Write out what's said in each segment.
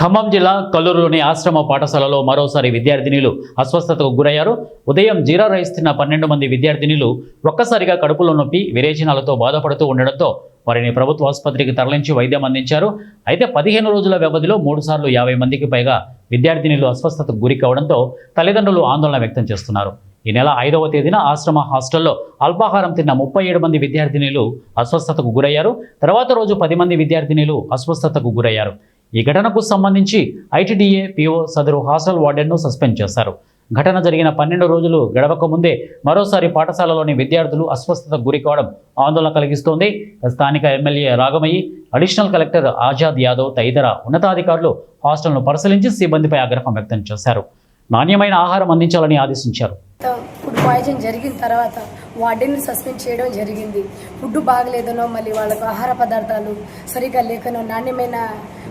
ఖమ్మం జిల్లా కల్లూరులోని ఆశ్రమ పాఠశాలలో మరోసారి విద్యార్థినిలు అస్వస్థతకు గురయ్యారు. ఉదయం జీరా రైస్ తిన్న 12 మంది విద్యార్థినిలు ఒక్కసారిగా కడుపులో నొప్పి, విరేచనాలతో బాధపడుతూ ఉండడంతో వారిని ప్రభుత్వ ఆసుపత్రికి తరలించి వైద్యం అందించారు. అయితే 15 రోజుల వ్యవధిలో 3 సార్లు 50 మందికి పైగా విద్యార్థినిలు అస్వస్థతకు గురి కావడంతో తల్లిదండ్రులు ఆందోళన వ్యక్తం చేస్తున్నారు. ఈ నెల 5వ తేదీన ఆశ్రమ హాస్టల్లో అల్పాహారం తిన్న 37 మంది విద్యార్థినిలు అస్వస్థతకు గురయ్యారు. తర్వాత రోజు 10 మంది విద్యార్థినిలు అస్వస్థతకు గురయ్యారు. ఈ ఘటనకు సంబంధించి ఐటీడీఏ పీఓ సదరు హాస్టల్ వార్డెన్ను సస్పెండ్ చేశారు. ఘటన జరిగిన 12 రోజులు గడవక ముందే మరోసారి పాఠశాలలోని విద్యార్థులు అస్వస్థతకు గురి కావడం ఆందోళన కలిగిస్తోంది. స్థానిక MLA Ragamayi, additional collector Azad Yadav తదితర ఉన్నతాధికారులు హాస్టల్ను పరిశీలించి సిబ్బందిపై ఆగ్రహం వ్యక్తం చేశారు. నాణ్యమైన ఆహారం అందించాలని ఆదేశించారు. ఫుడ్ పాయిజన్ జరిగిన తర్వాత వార్డెన్ని సస్పెండ్ చేయడం జరిగింది. ఫుడ్ బాగలేదనో, మళ్ళీ వాళ్ళకు ఆహార పదార్థాలు సరిగా లేకనో నాణ్యమైన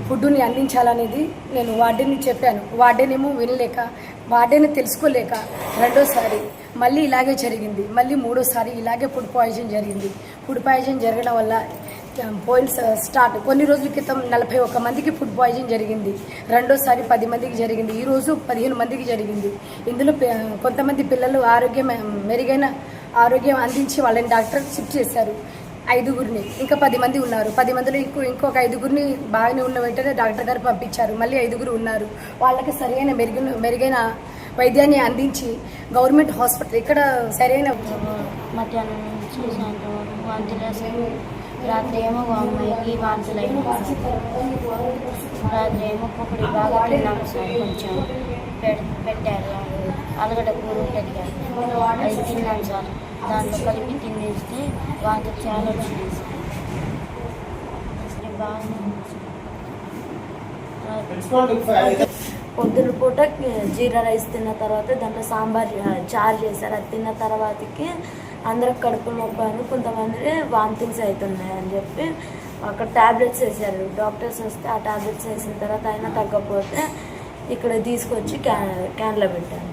ఫుడ్ని అందించాలనేది నేను వార్డెన్ని చెప్పాను. వార్డెన్ ఏమో వినలేక, వార్డెన్ని తెలుసుకోలేక రెండోసారి మళ్ళీ ఇలాగే జరిగింది. మళ్ళీ మూడోసారి ఇలాగే ఫుడ్ పాయిజన్ జరిగింది. ఫుడ్ పాయిజన్ జరగడం వల్ల కొన్ని రోజుల క్రితం 41 మందికి ఫుడ్ పాయిజన్ జరిగింది. రెండోసారి 10 మందికి జరిగింది. ఈరోజు 15 మందికి జరిగింది. ఇందులో కొంతమంది పిల్లలు మెరుగైన ఆరోగ్యం అందించి వాళ్ళని డాక్టర్ షిఫ్ట్ చేశారు. 5గురిని, ఇంకా 10 మంది ఉన్నారు. 10 మందిలో ఇంకొక 5గురిని బాగానే ఉన్న వెంటనే డాక్టర్ గారు పంపించారు. మళ్ళీ 5గురు ఉన్నారు. వాళ్ళకి సరైన మెరుగైన వైద్యాన్ని అందించి గవర్నమెంట్ హాస్పిటల్ ఇక్కడ సరైన మధ్యాహ్నం నుంచి సాయంత్రం వాంతులు, రాత్రి ఏమో అమ్మాయికి వాంతులు అయినా, రాత్రి ఏమో పొక్కడి బాగా తిన్నాము సార్. కొంచెం పెట్టారు, ఆలుగడ్డ కూర ఉంటుంది కదా, అది తిన్నాను సార్. దాంట్లో కలిపి తినేస్తే వాంతులు చాలా వచ్చినాయి సార్. బాగానే పొద్దున పూట జీరా రైస్ తిన్న తర్వాత దాంట్లో సాంబార్ చారు చేశారు. అది తిన్న తర్వాతకి అందరికి కడుపు నొప్పి అని, కొంతమంది వామిటింగ్స్ అవుతున్నాయి అని చెప్పి అక్కడ ట్యాబ్లెట్స్ వేసారు. డాక్టర్స్ వస్తే ఆ ట్యాబ్లెట్స్ వేసిన తర్వాత అయినా తగ్గకపోతే ఇక్కడ తీసుకొచ్చి క్యాన్లో పెట్టారు.